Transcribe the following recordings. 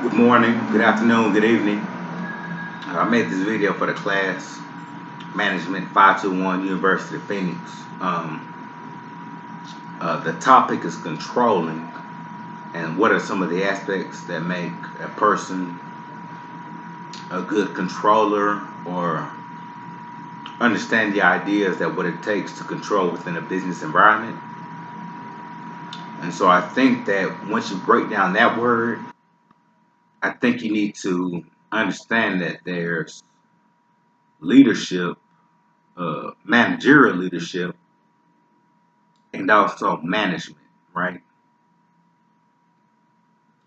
Good morning, good afternoon, good evening. I made this video for the class Management 521 University of Phoenix. The topic is controlling and what are some of the aspects that make a person a good controller, or understand the ideas that what it takes to control within a business environment. And so I think that once you break down that word, I think you need to understand that there's leadership, managerial leadership, and also management, right?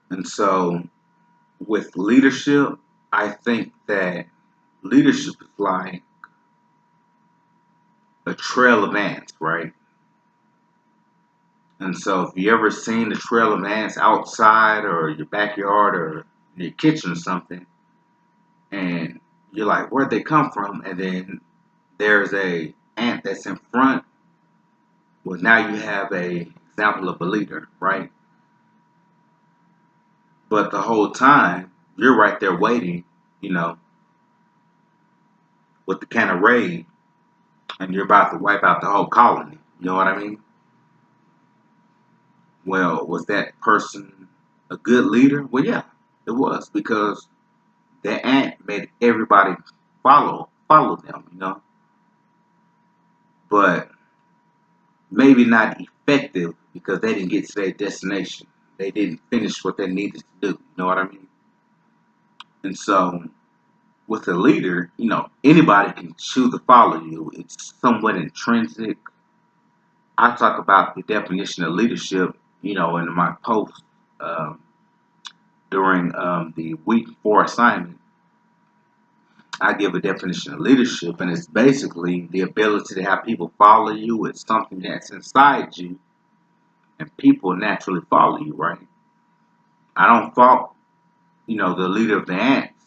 And so with leadership, I think that leadership is like a trail of ants, right? And so if you ever seen a trail of ants outside or your backyard or your kitchen or something, and you're like, where'd they come from? And then there's a ant that's in front. Well, now you have a example of a leader, right? But the whole time you're right there waiting, you know, with the can of raid, and you're about to wipe out the whole colony. You know what I mean? Well, was that person a good leader? Well, yeah, it was, because the ant made everybody follow them, you know. But maybe not effective because they didn't get to their destination. They didn't finish what they needed to do. You know what I mean? And so with a leader, you know, anybody can choose to follow you. It's somewhat intrinsic. I talk about the definition of leadership, you know, in my post um, during the week 4 assignment. I give a definition of leadership, and it's basically the ability to have people follow you. It's something that's inside you, and people naturally follow you, right? I don't fault, you know, the leader of the ants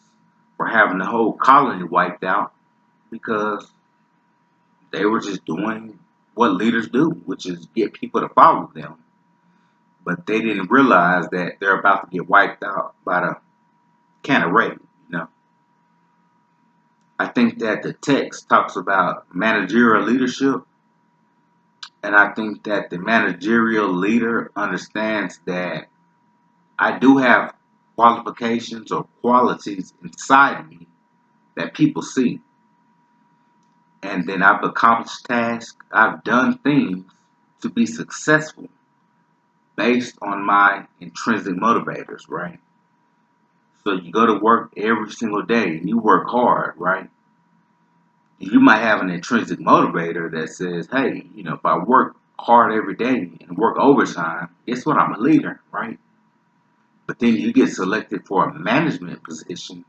for having the whole colony wiped out, because they were just doing what leaders do, which is get people to follow them. But they didn't realize that they're about to get wiped out by the can of raid, you know. I think that the text talks about managerial leadership, and I think that the managerial leader understands that I do have qualifications or qualities inside me that people see. And then I've accomplished tasks, I've done things to be successful based on my intrinsic motivators, right? So you go to work every single day and you work hard, right? You might have an intrinsic motivator that says, hey, you know, if I work hard every day and work overtime, guess what? I'm a leader, right? But then you get selected for a management position,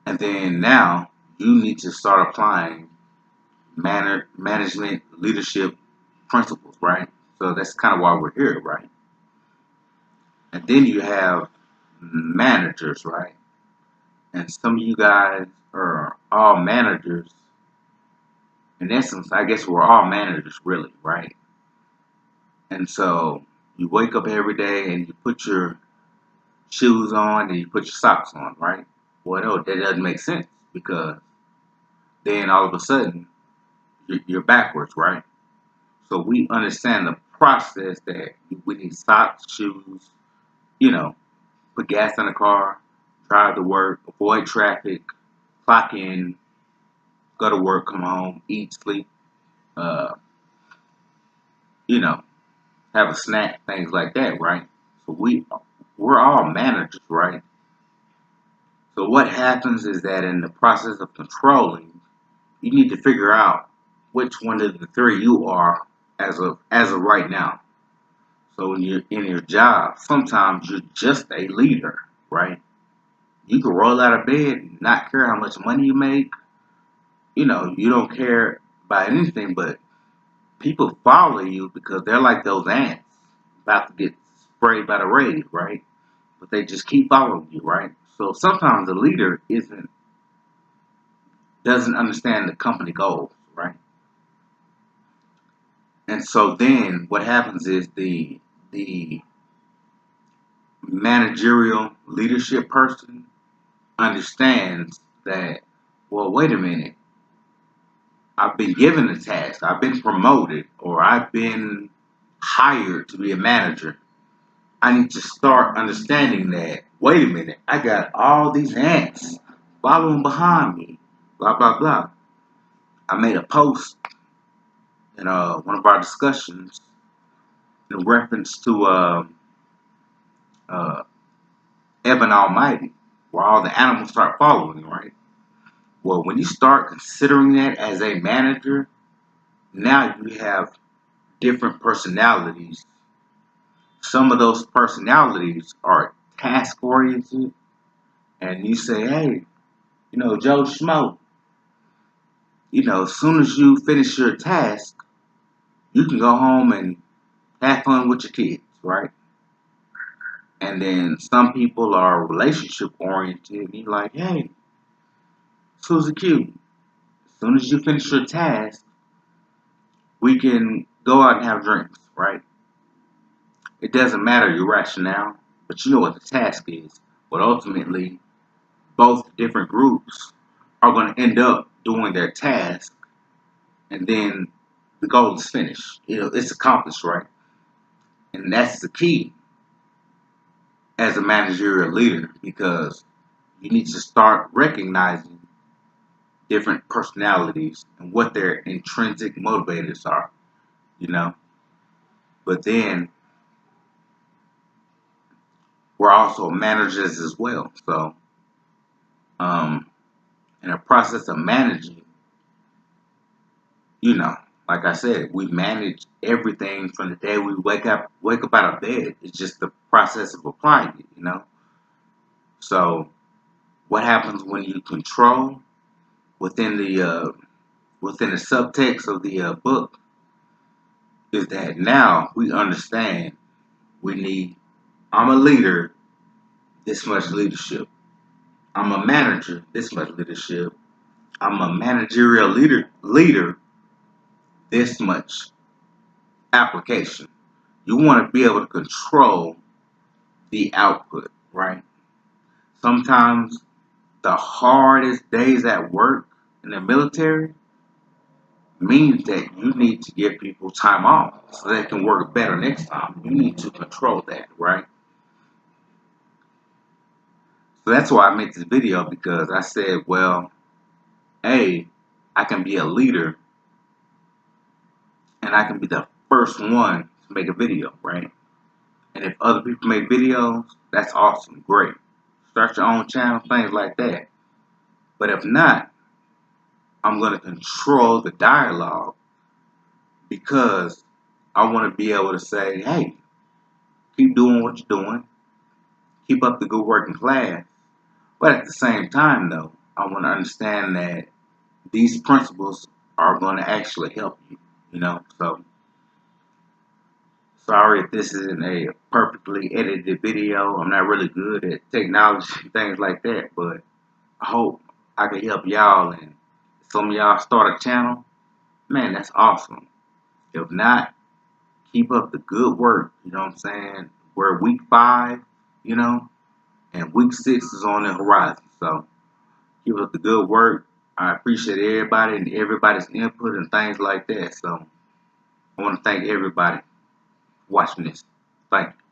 and then now you need to start applying management leadership principles, right? So that's kind of why we're here, right? And then you have managers, right? And some of you guys are all managers. In essence, I guess we're all managers, really, right? And so you wake up every day and you put your shoes on and you put your socks on, right? Well, no, that doesn't make sense, because then all of a sudden you're backwards, right? So we understand the process that we need socks, shoes, you know, put gas in the car, drive to work, avoid traffic, clock in, go to work, come home, eat, sleep, uh, you know, have a snack, things like that, right? So we're all managers, right? So what happens is that in the process of controlling, you need to figure out which one of the three you are as of right now. So when you're in your job, sometimes you're just a leader, right? You can roll out of bed, not care how much money you make. You know, you don't care about anything, but people follow you because they're like those ants about to get sprayed by the raid, right? But they just keep following you, right? So sometimes the leader doesn't understand the company goals, right? And so then what happens is the managerial leadership person understands that, well, wait a minute, I've been given a task, I've been promoted, or I've been hired to be a manager. I need to start understanding that, wait a minute, I got all these ants following behind me, blah, blah, blah. I made a post in one of our discussions in reference to uh, Evan Almighty, where all the animals start following, right? Well, when you start considering that as a manager, now you have different personalities. Some of those personalities are task oriented, and you say, hey, Joe Schmo, as soon as you finish your task, you can go home and have fun with your kids, right? And then some people are relationship oriented, and you're like, hey, Susie Q, as soon as you finish your task, we can go out and have drinks, right? It doesn't matter your rationale, but you know what the task is. But ultimately, both different groups are going to end up doing their task, and then the goal is finished. It's accomplished, right? And that's the key as a managerial leader, because you need to start recognizing different personalities and what their intrinsic motivators are, you know. But then we're also managers as well. So, in the process of managing, like I said, we manage everything from the day we wake up out of bed. It's just the process of applying it. So, what happens when you control within the subtext of the book is that now we understand we need. I'm a leader, this much leadership. I'm a manager, this much leadership. I'm a managerial leader, this much application. You want to be able to control the output, right? Sometimes the hardest days at work in the military means that you need to give people time off so they can work better next time. You need to control that, right? So that's why I made this video, because I said, well, A, I can be a leader and I can be the first one to make a video, right? And if other people make videos, that's awesome, great. Start your own channel, things like that. But if not, I'm going to control the dialogue, because I want to be able to say, hey, keep doing what you're doing, keep up the good work in class. But at the same time, though, I want to understand that these principles are going to actually help you. So, sorry if this isn't a perfectly edited video. I'm not really good at technology and things like that, but I hope I can help y'all, and some of y'all start a channel. Man, that's awesome. If not, keep up the good work. You know what I'm saying? We're week 5, and week 6 is on the horizon. So keep up the good work. I appreciate everybody and everybody's input and things like that. So I want to thank everybody watching this. Thank you.